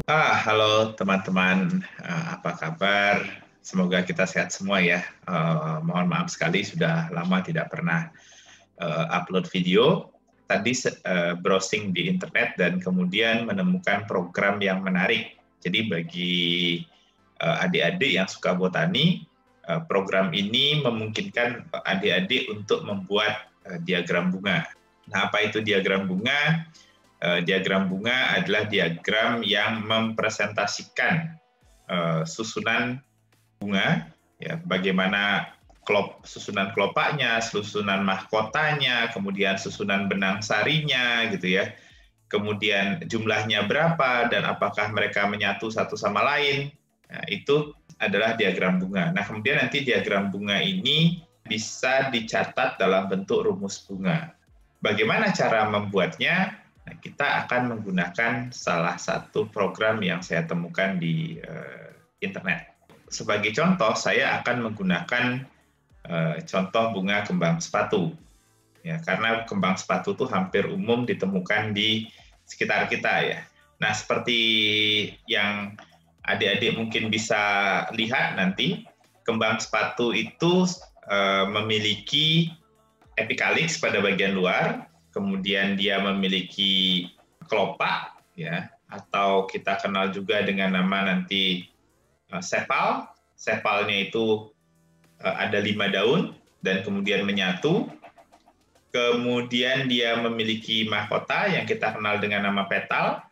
Halo teman-teman, apa kabar? Semoga kita sehat semua ya. Mohon maaf sekali sudah lama tidak pernah upload video. Tadi browsing di internet dan kemudian menemukan program yang menarik. Jadi bagi adik-adik yang suka botani, program ini memungkinkan adik-adik untuk membuat diagram bunga. Nah, apa itu diagram bunga? Diagram bunga adalah diagram yang mempresentasikan susunan bunga, ya, bagaimana susunan kelopaknya, susunan mahkotanya, kemudian susunan benang sarinya, gitu ya. Kemudian jumlahnya berapa dan apakah mereka menyatu satu sama lain. Nah, itu adalah diagram bunga. Nah, kemudian nanti diagram bunga ini bisa dicatat dalam bentuk rumus bunga. Bagaimana cara membuatnya? Nah, kita akan menggunakan salah satu program yang saya temukan di internet. Sebagai contoh, saya akan menggunakan contoh bunga kembang sepatu. Ya, karena kembang sepatu itu hampir umum ditemukan di sekitar kita ya. Nah, seperti yang adik-adik mungkin bisa lihat nanti, kembang sepatu itu memiliki epikaliks pada bagian luar, kemudian dia memiliki kelopak, ya, atau kita kenal juga dengan nama nanti sepal. Sepalnya itu ada 5 daun dan kemudian menyatu. Kemudian dia memiliki mahkota yang kita kenal dengan nama petal.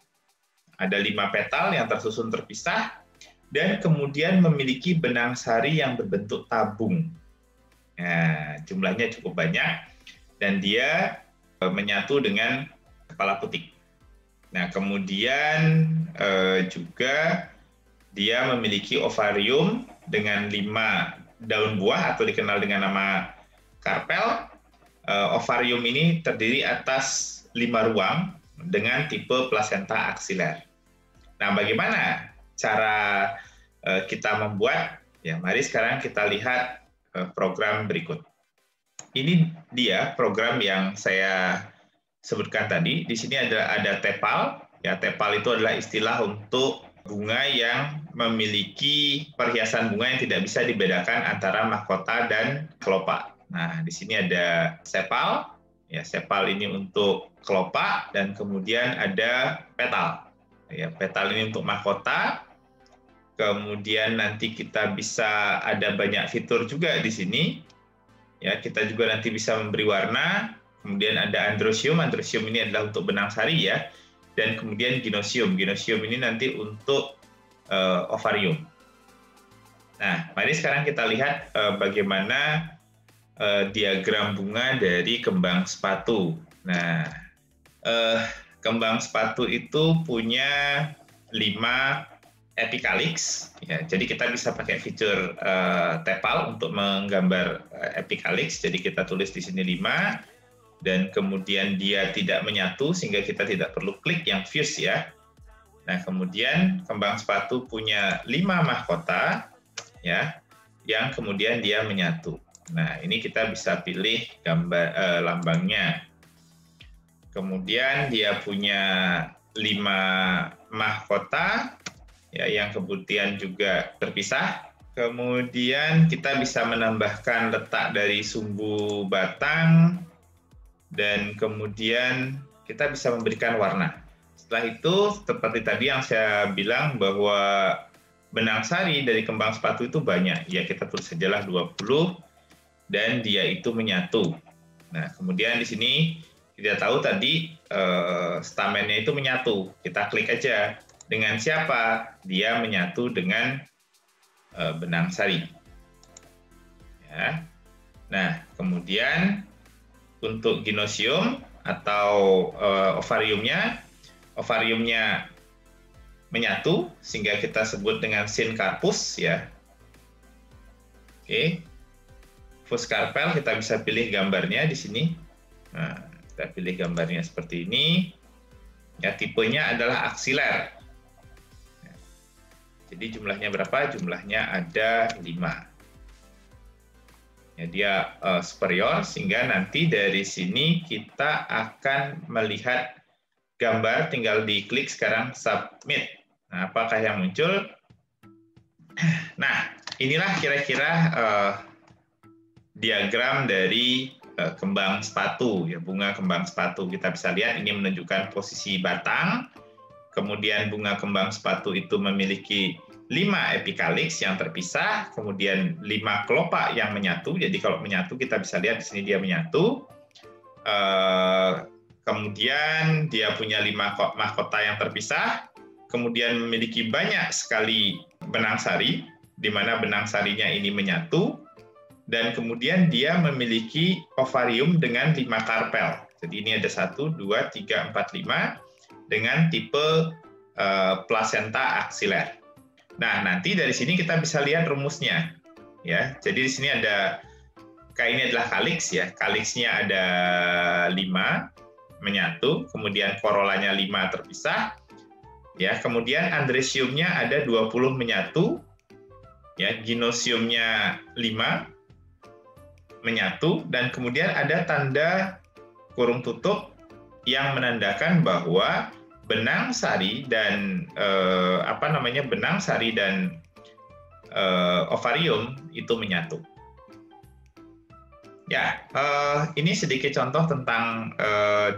Ada 5 petal yang tersusun terpisah dan kemudian memiliki benang sari yang berbentuk tabung. Nah, jumlahnya cukup banyak dan dia menyatu dengan kepala putik. Nah, kemudian juga dia memiliki ovarium dengan 5 daun buah atau dikenal dengan nama karpel. Ovarium ini terdiri atas 5 ruang dengan tipe plasenta aksiler. Nah, bagaimana cara kita membuat? Ya, mari sekarang kita lihat program berikut. Ini dia program yang saya sebutkan tadi. Di sini ada tepal. Ya, tepal itu adalah istilah untuk bunga yang memiliki perhiasan bunga yang tidak bisa dibedakan antara mahkota dan kelopak. Nah, di sini ada sepal. Ya, sepal ini untuk kelopak dan kemudian ada petal. Ya, petal ini untuk mahkota. Kemudian nanti kita bisa ada banyak fitur juga di sini. Ya, kita juga nanti bisa memberi warna. Kemudian ada androsium. Androsium ini adalah untuk benang sari ya. Dan kemudian ginosium. Ginosium ini nanti untuk ovarium. Nah, mari sekarang kita lihat bagaimana diagram bunga dari kembang sepatu. Nah, kembang sepatu itu punya 5 epikaliks. Ya, jadi kita bisa pakai fitur tepal untuk menggambar epikaliks. Jadi kita tulis di sini 5 dan kemudian dia tidak menyatu sehingga kita tidak perlu klik yang fuse ya. Nah, kemudian kembang sepatu punya 5 mahkota ya yang kemudian dia menyatu. Nah, ini kita bisa pilih gambar lambangnya. Kemudian dia punya 5 mahkota ya, yang kemudian juga terpisah. Kemudian kita bisa menambahkan letak dari sumbu batang dan kemudian kita bisa memberikan warna. Setelah itu, seperti tadi yang saya bilang bahwa benang sari dari kembang sepatu itu banyak. Ya, kita tulis sajalah 20 dan dia itu menyatu. Nah, kemudian di sini kita tahu tadi stamennya itu menyatu. Kita klik aja. Dengan siapa? Dia menyatu dengan benang sari. Ya. Nah, kemudian untuk ginosium atau ovariumnya menyatu sehingga kita sebut dengan syncarpus ya. Oke. Fus karpel kita bisa pilih gambarnya di sini. Nah, kita pilih gambarnya seperti ini. Ya, tipenya adalah aksiler. Jadi jumlahnya berapa? Jumlahnya ada 5. Ya, dia superior, sehingga nanti dari sini kita akan melihat gambar, tinggal diklik sekarang submit. Nah, apakah yang muncul? Nah, inilah kira-kira diagram dari kembang sepatu, ya, bunga kembang sepatu. Kita bisa lihat ini menunjukkan posisi batang, kemudian bunga kembang sepatu itu memiliki 5 epikaliks yang terpisah, kemudian 5 kelopak yang menyatu. Jadi kalau menyatu kita bisa lihat di sini dia menyatu. Kemudian dia punya 5 mahkota yang terpisah, kemudian memiliki banyak sekali benang sari, di mana benang sarinya ini menyatu, dan kemudian dia memiliki ovarium dengan 5 karpel. Jadi ini ada 1, 2, 3, 4, 5 dengan tipe plasenta aksiler. Nah, nanti dari sini kita bisa lihat rumusnya, ya. Jadi di sini ada, ini adalah kaliks, ya. Kaliksnya ada 5 menyatu, kemudian korolanya 5 terpisah, ya. Kemudian andresiumnya ada 20 menyatu, ya. Ginosiumnya 5 menyatu, dan kemudian ada tanda kurung tutup yang menandakan bahwa benang sari dan benang sari dan ovarium itu menyatu. Ya, ini sedikit contoh tentang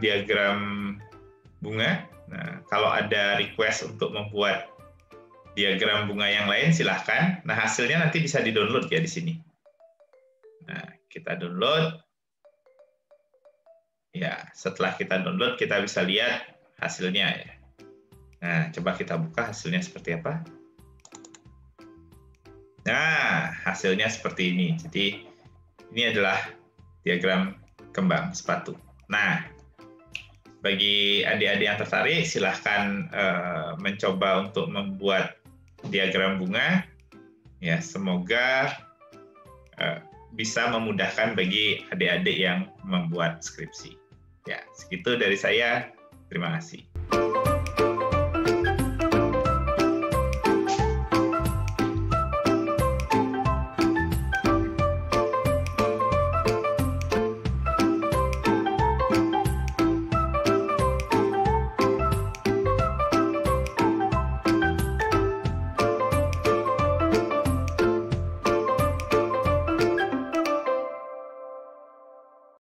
diagram bunga. Nah, kalau ada request untuk membuat diagram bunga yang lain, silahkan. Nah, hasilnya nanti bisa di-download ya di sini. Nah, kita download. Ya, setelah kita download, kita bisa lihat hasilnya, ya. Nah, coba kita buka hasilnya seperti apa. Nah, hasilnya seperti ini. Jadi, ini adalah diagram kembang sepatu. Nah, bagi adik-adik yang tertarik, silahkan mencoba untuk membuat diagram bunga. Ya, semoga bisa memudahkan bagi adik-adik yang membuat skripsi. Ya, segitu dari saya. Terima kasih.